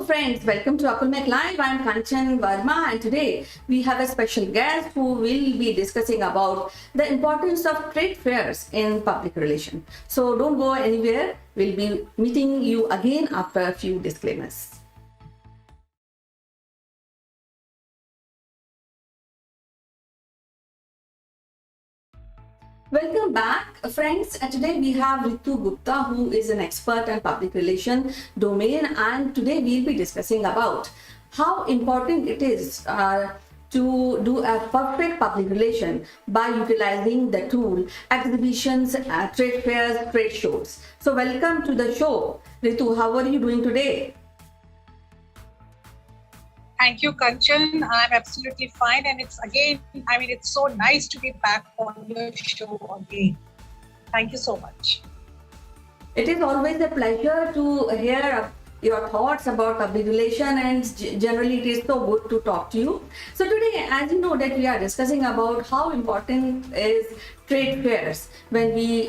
friends, welcome to Akulmek Live. I'm Kanchan Verma and today we have a special guest who will be discussing about the importance of trade fairs in public relations. So don't go anywhere. We'll be meeting you again after a few disclaimers. Welcome back, friends. Today we have Ritu Gupta, who is an expert in public relation domain, and today we'll be discussing about how important it is to do a perfect public relation by utilizing the tool exhibitions, trade fairs, trade shows. So welcome to the show. Ritu, how are you doing today? Thank you, Kanchan. I'm absolutely fine. And it's so nice to be back on your show again. Thank you so much. It is always a pleasure to hear your thoughts about public relation, and generally it is so good to talk to you. So today, as you know, that we are discussing about how important is trade fairs when we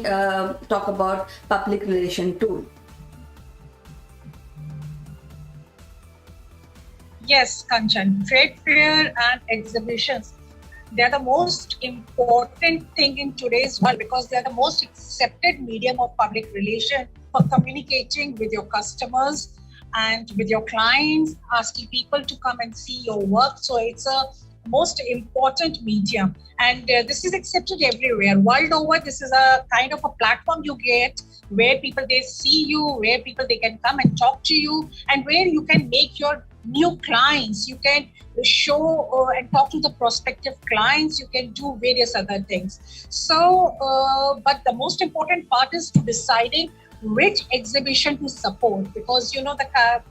talk about public relation tool. Yes, Kanchan, trade fair and exhibitions, they're the most important thing in today's world because they're the most accepted medium of public relation for communicating with your customers and with your clients, asking people to come and see your work. So it's a most important medium, and this is accepted everywhere world over. This is a kind of a platform you get where people they see you, where people they can come and talk to you, and where you can make your new clients. You can show and talk to the prospective clients. You can do various other things. So but the most important part is to deciding which exhibition to support, because you know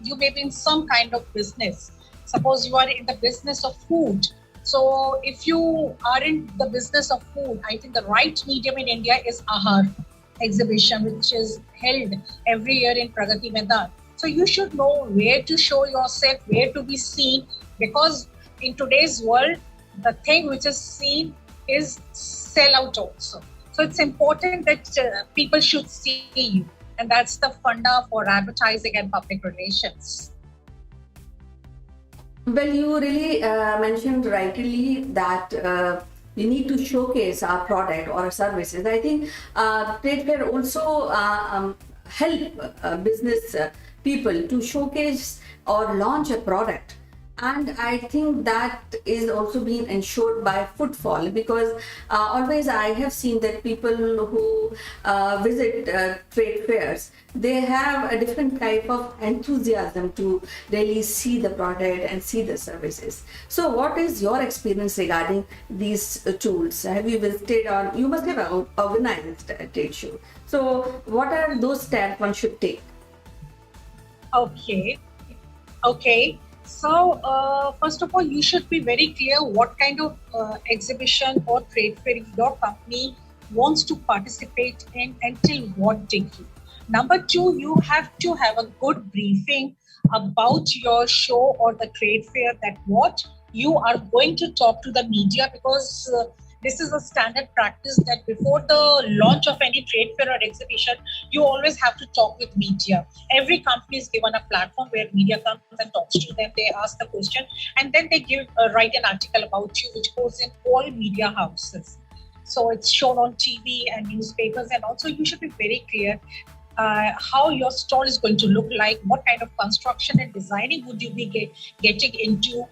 you may be in some kind of business. Suppose you are in the business of food. So if you are in the business of food, I think the right medium in India is Ahar exhibition, which is held every year in Pragati Maidan. So you should know where to show yourself, where to be seen, because in today's world, the thing which is seen is sell out also. So it's important that people should see you. And that's the funda for advertising and public relations. Well, you really mentioned rightly that we need to showcase our product or services. I think trade fair also help business people to showcase or launch a product. And I think that is also being ensured by footfall, because always I have seen that people who visit trade fairs, they have a different type of enthusiasm to really see the product and see the services. So what is your experience regarding these tools? Have you visited, or you must have organized a trade show? So what are those steps one should take? Okay. So, first of all, you should be very clear what kind of exhibition or trade fair your company wants to participate in until what degree. Number two, you have to have a good briefing about your show or the trade fair, that what you are going to talk to the media, because this is a standard practice that before the launch of any trade fair or exhibition, you always have to talk with media. Every company is given a platform where media comes and talks to them. They ask the question, and then they write an article about you, which goes in all media houses. So it's shown on TV and newspapers, and also you should be very clear how your stall is going to look like, what kind of construction and designing would you be getting into.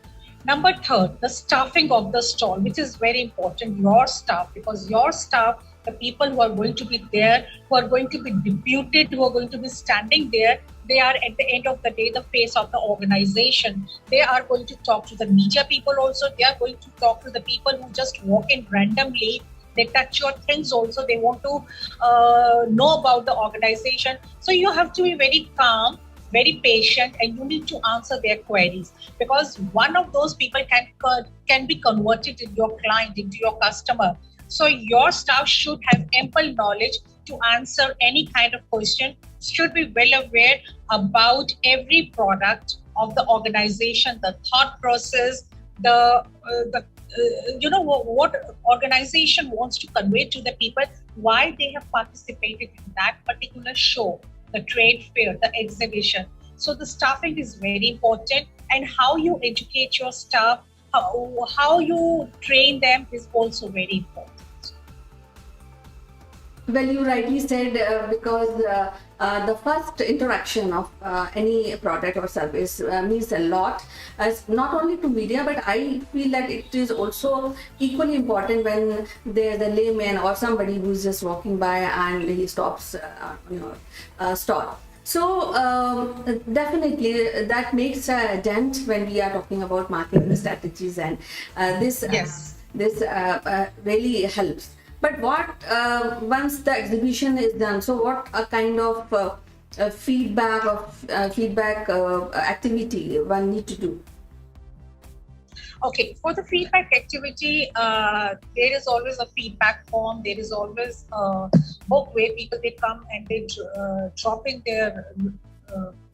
Number third, the staffing of the stall, which is very important, your staff, because your staff, the people who are going to be there, who are going to be deputed, who are going to be standing there, they are at the end of the day the face of the organization. They are going to talk to the media people also. They are going to talk to the people who just walk in randomly. They touch your things also. They want to know about the organization. So you have to be very calm, very patient, and you need to answer their queries, because one of those people can be converted into your client, into your customer. So your staff should have ample knowledge to answer any kind of question, should be well aware about every product of the organization, the thought process, what organization wants to convey to the people, why they have participated in that particular show, the trade fair, the exhibition. So the staffing is very important, and how you educate your staff, how you train them is also very important. Well, you rightly said, because the first interaction of any product or service means a lot, as not only to media, but I feel that it is also equally important when there's a layman or somebody who's just walking by and he stops on your store. So definitely that makes a dent when we are talking about marketing strategies, and Yes. this really helps. But what once the exhibition is done, so what a kind of feedback activity one need to do? Okay, for the feedback activity, there is always a feedback form. There is always a book where people they come and they drop in their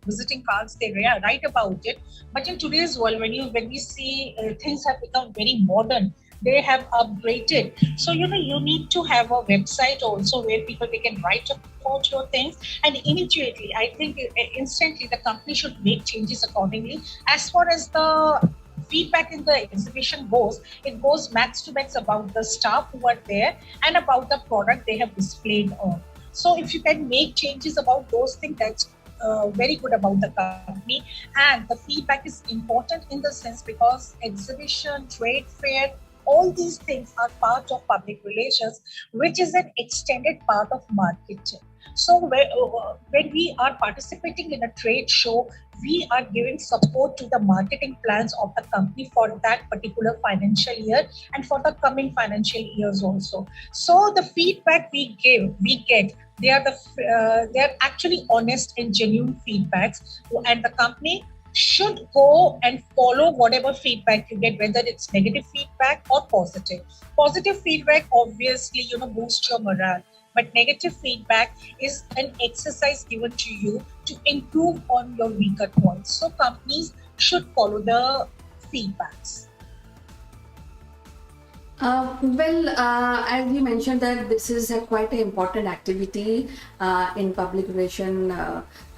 visiting cards. They write about it. But in today's world, when we see things have become very modern, they have upgraded. So you need to have a website also where people they can write about your things, and immediately I think instantly the company should make changes accordingly. As far as the feedback in the exhibition goes, it goes max to max about the staff who are there and about the product they have displayed on. So if you can make changes about those things, that's very good about the company. And the feedback is important in the sense because exhibition, trade fair, all these things are part of public relations, which is an extended part of marketing. So when we are participating in a trade show, we are giving support to the marketing plans of the company for that particular financial year and for the coming financial years also. So the feedback we get, they are actually honest and genuine feedbacks, and the company should go and follow whatever feedback you get, whether it's negative feedback or positive. Positive feedback obviously boosts your morale, but negative feedback is an exercise given to you to improve on your weaker points. So companies should follow the feedbacks. As you mentioned that this is quite an important activity in public relation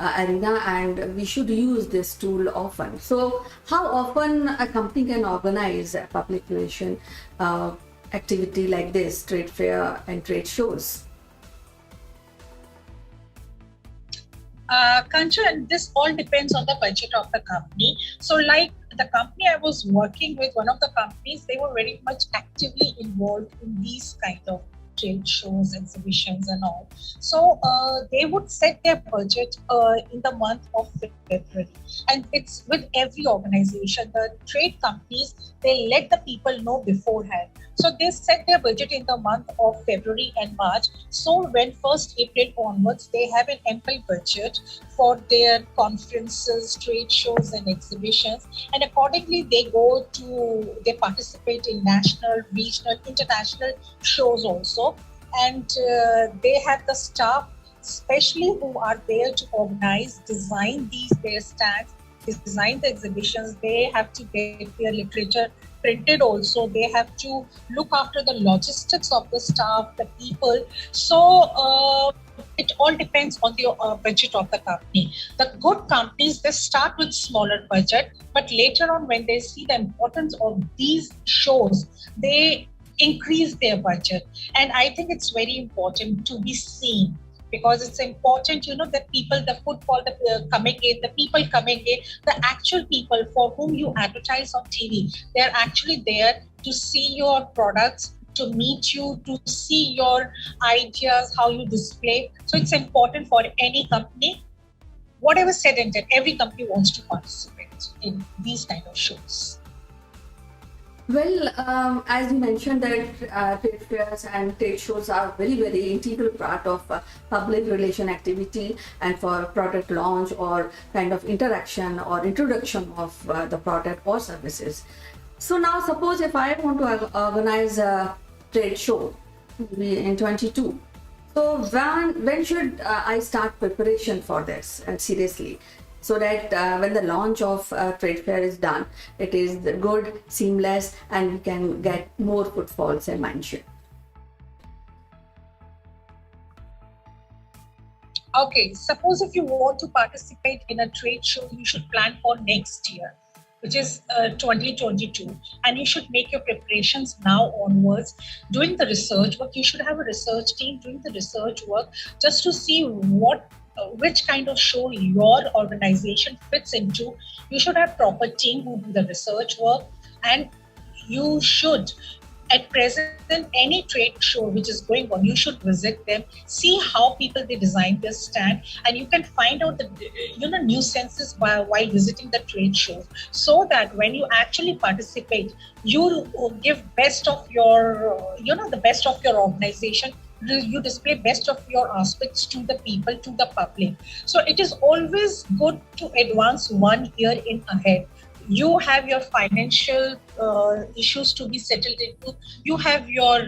arena, and we should use this tool often. So how often a company can organize a public relation activity like this, trade fair and trade shows? Kancha, and this all depends on the budget of the company. So, like the company I was working with, one of the companies, they were very much actively involved in these kind of trade shows, exhibitions, and all. So, they would set their budget in the month of February, and it's with every organization. The trade companies, they let the people know beforehand. So they set their budget in the month of February and March. So when 1st April onwards, they have an ample budget for their conferences, trade shows and exhibitions. And accordingly, they participate in national, regional, international shows also. And they have the staff, especially who are there to organize, design their stands, design the exhibitions. They have to get their literature printed also. They have to look after the logistics of the staff, the people. So it all depends on the budget of the company. The good companies, they start with smaller budget, but later on when they see the importance of these shows, they increase their budget. And I think it's very important to be seen, because it's important, that people, the footfall, the coming in, the people coming in, the actual people for whom you advertise on TV, they're actually there to see your products, to meet you, to see your ideas, how you display. So it's important for any company, whatever said and done, every company wants to participate in these kind of shows. Well, as you mentioned that trade fairs and trade shows are very, very integral part of public relation activity and for product launch or kind of interaction or introduction of the product or services. So now suppose if I want to organize a trade show in 22. So when should I start preparation for this seriously? So that when the launch of trade fair is done, it is good, seamless, and we can get more footfalls and mindshare. Okay, suppose if you want to participate in a trade show, you should plan for next year, which is 2022, and you should make your preparations now onwards. Doing the research work, you should have a research team doing the research work just to see which kind of show your organization fits into. You should have proper team who do the research work, and you should, at present, any trade show which is going on, you should visit them, see how people they design their stand, and you can find out the nuisances while visiting the trade shows, so that when you actually participate, you give best of your the best of your organization. You display best of your aspects to the people, to the public. So it is always good to advance 1 year in ahead. You have your financial issues to be settled into. You have your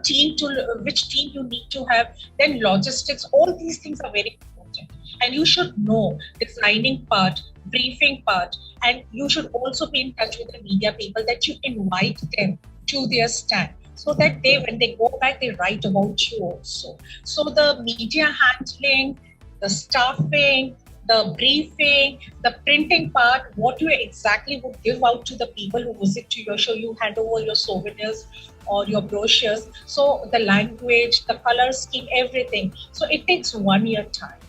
team to which team you need to have. Then logistics, all these things are very important, and you should know designing part, briefing part, and you should also be in touch with the media people, that you invite them to their stand, so that they, when they go back, they write about you also. So the media handling, the staffing, the briefing, the printing part, what you exactly would give out to the people who visit to your show. You hand over your souvenirs or your brochures. So the language, the color scheme, everything. So it takes 1 year time.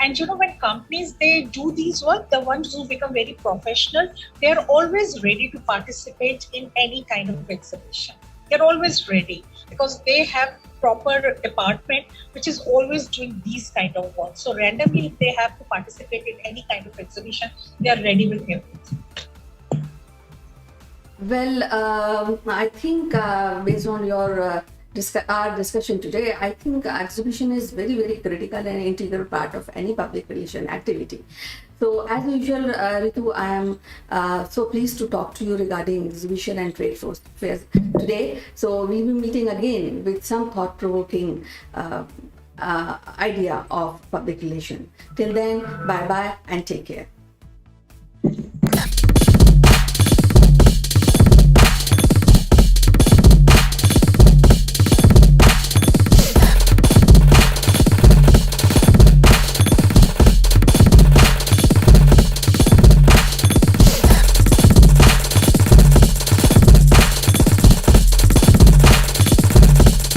And when companies, they do these work, the ones who become very professional, they're always ready to participate in any kind of exhibition. They're always ready because they have proper department which is always doing these kind of work. So randomly, if they have to participate in any kind of exhibition, they are ready with everything. Well, I think based on your our discussion today, I think exhibition is very, very critical and integral part of any public relation activity. So as usual, Ritu, I am so pleased to talk to you regarding exhibition and trade fairs today. So we'll be meeting again with some thought-provoking idea of public relation. Till then, bye-bye and take care.